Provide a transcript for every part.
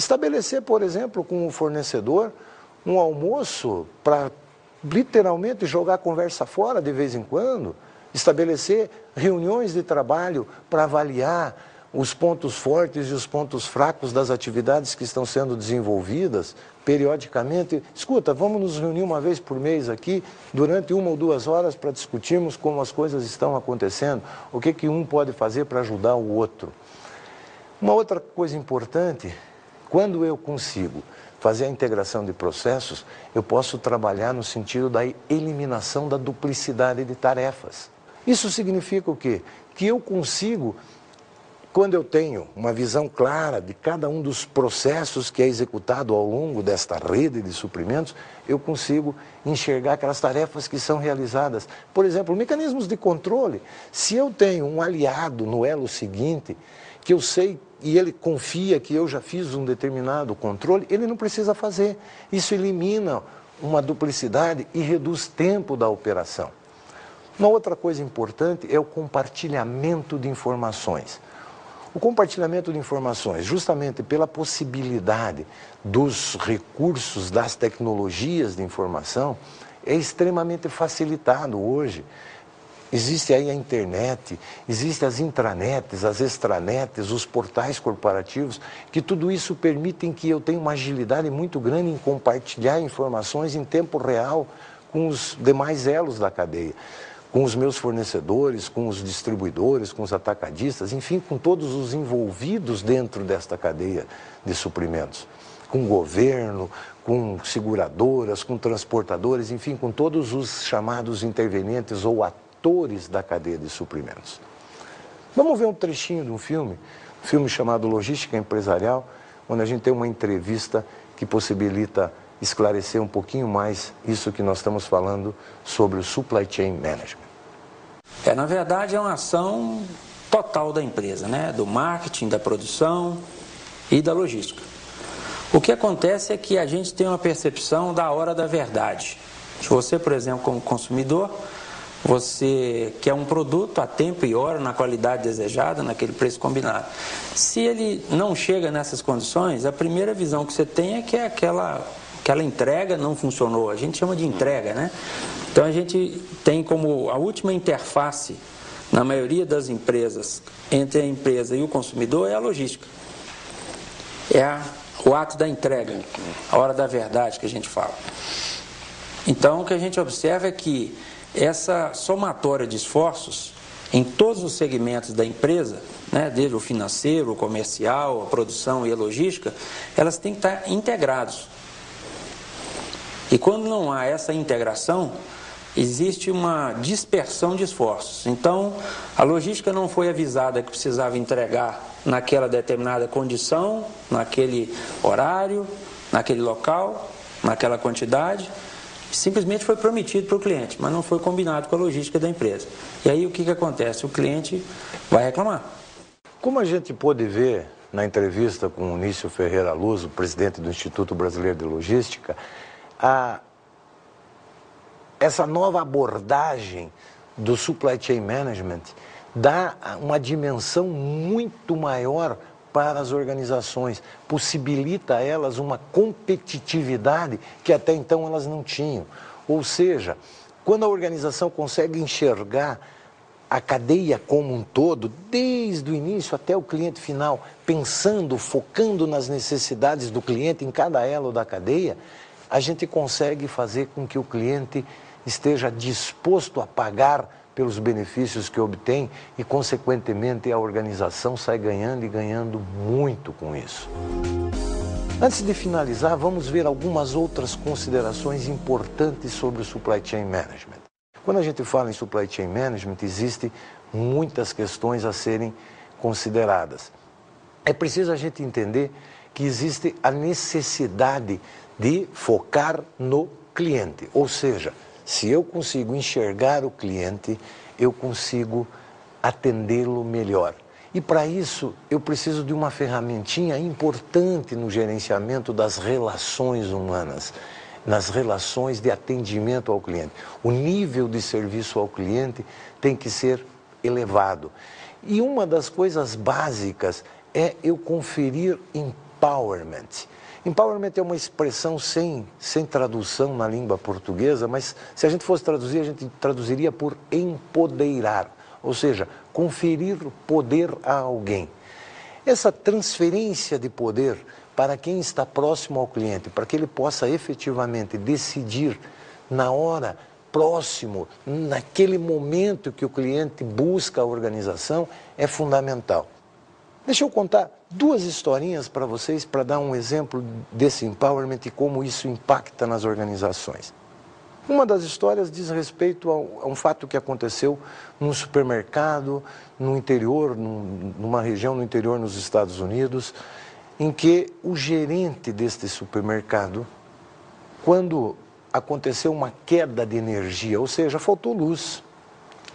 Estabelecer, por exemplo, com o fornecedor, um almoço para literalmente jogar a conversa fora de vez em quando, estabelecer reuniões de trabalho para avaliar os pontos fortes e os pontos fracos das atividades que estão sendo desenvolvidas periodicamente. Escuta, vamos nos reunir uma vez por mês aqui, durante 1 ou 2 horas, para discutirmos como as coisas estão acontecendo, o que um pode fazer para ajudar o outro. Uma outra coisa importante, quando eu consigo fazer a integração de processos, eu posso trabalhar no sentido da eliminação da duplicidade de tarefas. Isso significa o quê? Que eu consigo, quando eu tenho uma visão clara de cada um dos processos que é executado ao longo desta rede de suprimentos, eu consigo enxergar aquelas tarefas que são realizadas. Por exemplo, mecanismos de controle. Se eu tenho um aliado no elo seguinte, que eu sei e ele confia que eu já fiz um determinado controle, ele não precisa fazer. Isso elimina uma duplicidade e reduz tempo da operação. Uma outra coisa importante é o compartilhamento de informações. O compartilhamento de informações, justamente pela possibilidade dos recursos, das tecnologias de informação, é extremamente facilitado hoje. Existe aí a internet, existem as intranets, as extranets, os portais corporativos, que tudo isso permitem que eu tenha uma agilidade muito grande em compartilhar informações em tempo real com os demais elos da cadeia, com os meus fornecedores, com os distribuidores, com os atacadistas, enfim, com todos os envolvidos dentro desta cadeia de suprimentos, com o governo, com seguradoras, com transportadores, enfim, com todos os chamados intervenientes ou atores da cadeia de suprimentos. Vamos ver um trechinho de um filme chamado Logística Empresarial, onde a gente tem uma entrevista que possibilita esclarecer um pouquinho mais isso que nós estamos falando sobre o Supply Chain Management. Na verdade, é uma ação total da empresa, né? Do marketing, da produção e da logística. O que acontece é que a gente tem uma percepção da hora da verdade. Se você, por exemplo, como consumidor, você quer um produto a tempo e hora, na qualidade desejada, naquele preço combinado. Se ele não chega nessas condições, a primeira visão que você tem é que aquela entrega não funcionou. A gente chama de entrega, né? Então a gente tem como a última interface, na maioria das empresas, entre a empresa e o consumidor, é a logística. O ato da entrega, a hora da verdade que a gente fala. Então o que a gente observa é que essa somatória de esforços em todos os segmentos da empresa, né, desde o financeiro, o comercial, a produção e a logística, elas têm que estar integrados. E quando não há essa integração, existe uma dispersão de esforços. Então, a logística não foi avisada que precisava entregar naquela determinada condição, naquele horário, naquele local, naquela quantidade. Simplesmente foi prometido para o cliente, mas não foi combinado com a logística da empresa. E aí o que acontece? O cliente vai reclamar. Como a gente pôde ver na entrevista com o Nício Ferreira Luz, o presidente do Instituto Brasileiro de Logística, essa nova abordagem do Supply Chain Management dá uma dimensão muito maior para as organizações, possibilita a elas uma competitividade que até então elas não tinham. Ou seja, quando a organização consegue enxergar a cadeia como um todo, desde o início até o cliente final, pensando, focando nas necessidades do cliente em cada elo da cadeia, a gente consegue fazer com que o cliente esteja disposto a pagar pelos benefícios que obtém e, consequentemente, a organização sai ganhando e ganhando muito com isso. Antes de finalizar, vamos ver algumas outras considerações importantes sobre o Supply Chain Management. Quando a gente fala em Supply Chain Management, existem muitas questões a serem consideradas. É preciso a gente entender que existe a necessidade de focar no cliente, ou seja, se eu consigo enxergar o cliente, eu consigo atendê-lo melhor. E para isso, eu preciso de uma ferramentinha importante no gerenciamento das relações humanas, nas relações de atendimento ao cliente. O nível de serviço ao cliente tem que ser elevado. E uma das coisas básicas é eu conferir em empowerment. Empowerment é uma expressão sem tradução na língua portuguesa, mas se a gente fosse traduzir, a gente traduziria por empoderar, ou seja, conferir poder a alguém. Essa transferência de poder para quem está próximo ao cliente, para que ele possa efetivamente decidir na hora, próximo, naquele momento que o cliente busca a organização, é fundamental. Deixa eu contar duas historinhas para vocês, para dar um exemplo desse empowerment e como isso impacta nas organizações. Uma das histórias diz respeito a um fato que aconteceu num supermercado no interior, numa região no interior nos Estados Unidos, em que o gerente deste supermercado, quando aconteceu uma queda de energia, ou seja, faltou luz.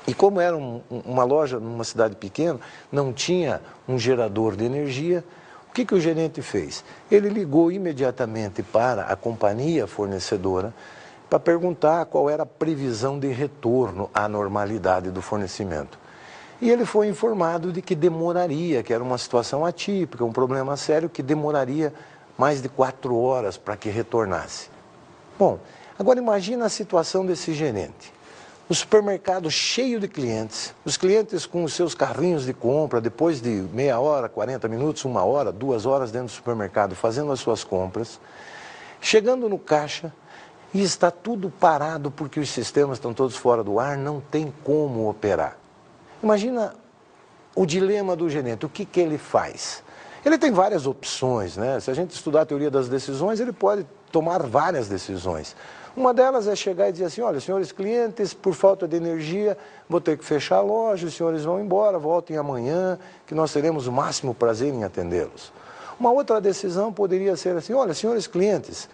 E como era uma loja numa cidade pequena, não tinha um gerador de energia, o que o gerente fez? Ele ligou imediatamente para a companhia fornecedora para perguntar qual era a previsão de retorno à normalidade do fornecimento. E ele foi informado de que demoraria, que era uma situação atípica, um problema sério, que demoraria mais de 4 horas para que retornasse. Bom, agora imagina a situação desse gerente. O supermercado cheio de clientes, os clientes com os seus carrinhos de compra, depois de meia hora, 40 minutos, 1 hora, 2 horas dentro do supermercado, fazendo as suas compras, chegando no caixa e está tudo parado porque os sistemas estão todos fora do ar, não tem como operar. Imagina o dilema do gerente, o que ele faz? Ele tem várias opções, né? Se a gente estudar a teoria das decisões, ele pode tomar várias decisões. Uma delas é chegar e dizer assim, olha, senhores clientes, por falta de energia, vou ter que fechar a loja, os senhores vão embora, voltem amanhã, que nós teremos o máximo prazer em atendê-los. Uma outra decisão poderia ser assim, olha, senhores clientes,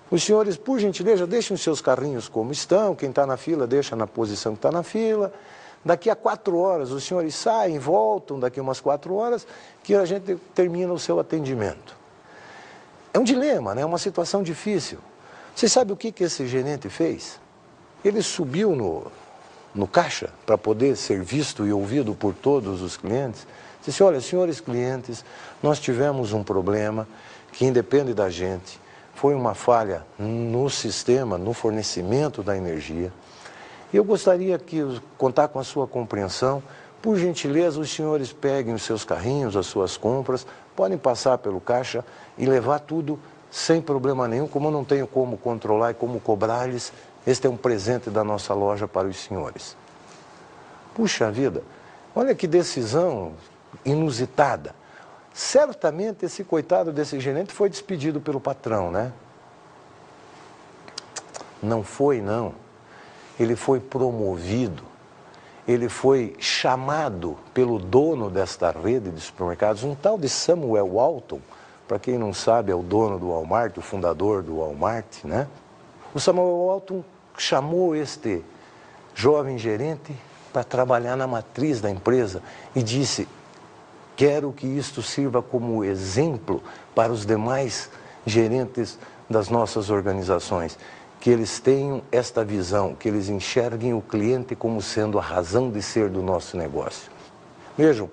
os senhores, por gentileza, deixem os seus carrinhos como estão, quem está na fila deixa na posição que está na fila, daqui a 4 horas os senhores saem, voltam, daqui a umas 4 horas, que a gente termina o seu atendimento. É um dilema, né? É uma situação difícil. Você sabe o que esse gerente fez? Ele subiu no caixa para poder ser visto e ouvido por todos os clientes. Disse, olha, senhores clientes, nós tivemos um problema que independe da gente. Foi uma falha no sistema, no fornecimento da energia. E eu gostaria que contar com a sua compreensão. Por gentileza, os senhores peguem os seus carrinhos, as suas compras, podem passar pelo caixa e levar tudo sem problema nenhum, como eu não tenho como controlar e como cobrar-lhes, este é um presente da nossa loja para os senhores. Puxa vida, olha que decisão inusitada. Certamente esse coitado desse gerente foi despedido pelo patrão, né? Não foi, não. Ele foi promovido, ele foi chamado pelo dono desta rede de supermercados, um tal de Samuel Walton. Para quem não sabe, é o dono do Walmart, o fundador do Walmart, né? O Samuel Walton chamou este jovem gerente para trabalhar na matriz da empresa e disse, quero que isto sirva como exemplo para os demais gerentes das nossas organizações, que eles tenham esta visão, que eles enxerguem o cliente como sendo a razão de ser do nosso negócio. Vejam,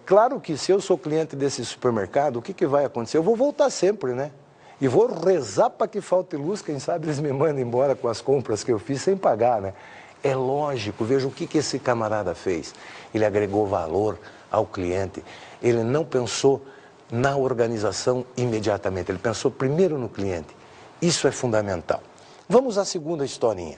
claro que se eu sou cliente desse supermercado, o que vai acontecer? Eu vou voltar sempre, né? E vou rezar para que falte luz, quem sabe eles me mandem embora com as compras que eu fiz sem pagar, né? É lógico, veja o que esse camarada fez. Ele agregou valor ao cliente, ele não pensou na organização imediatamente, ele pensou primeiro no cliente. Isso é fundamental. Vamos à segunda historinha.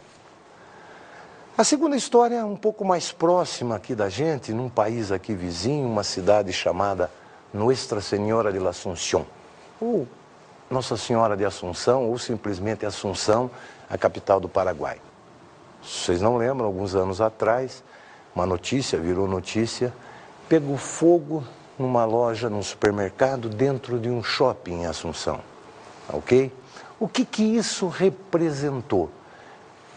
A segunda história é um pouco mais próxima aqui da gente, num país aqui vizinho, uma cidade chamada Nuestra Senhora de la Asunción, ou Nossa Senhora de Assunção, ou simplesmente Assunção, a capital do Paraguai. Vocês não lembram, alguns anos atrás, uma notícia, virou notícia, pegou fogo numa loja, num supermercado, dentro de um shopping em Assunção, ok? O que isso representou?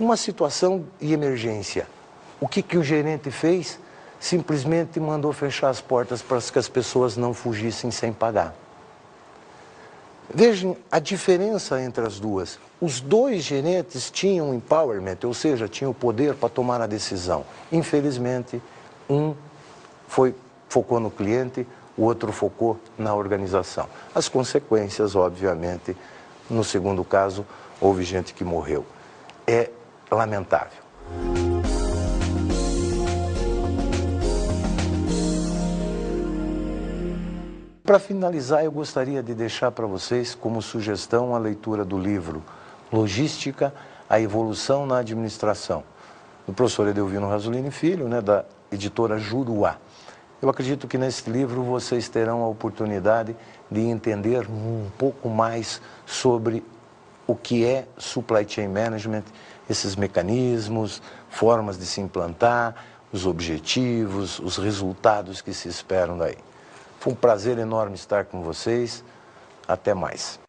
Uma situação de emergência. O que o gerente fez? Simplesmente mandou fechar as portas para que as pessoas não fugissem sem pagar. Vejam a diferença entre as duas. Os dois gerentes tinham empowerment, ou seja, tinham o poder para tomar a decisão. Infelizmente, um focou no cliente, o outro focou na organização. As consequências, obviamente, no segundo caso, houve gente que morreu. É lamentável. Para finalizar, eu gostaria de deixar para vocês como sugestão a leitura do livro Logística, a Evolução na Administração, do professor Edelvino Rasolini Filho, da editora Juruá. Eu acredito que nesse livro vocês terão a oportunidade de entender um pouco mais sobre o que é Supply Chain Management, esses mecanismos, formas de se implantar, os objetivos, os resultados que se esperam daí. Foi um prazer enorme estar com vocês. Até mais.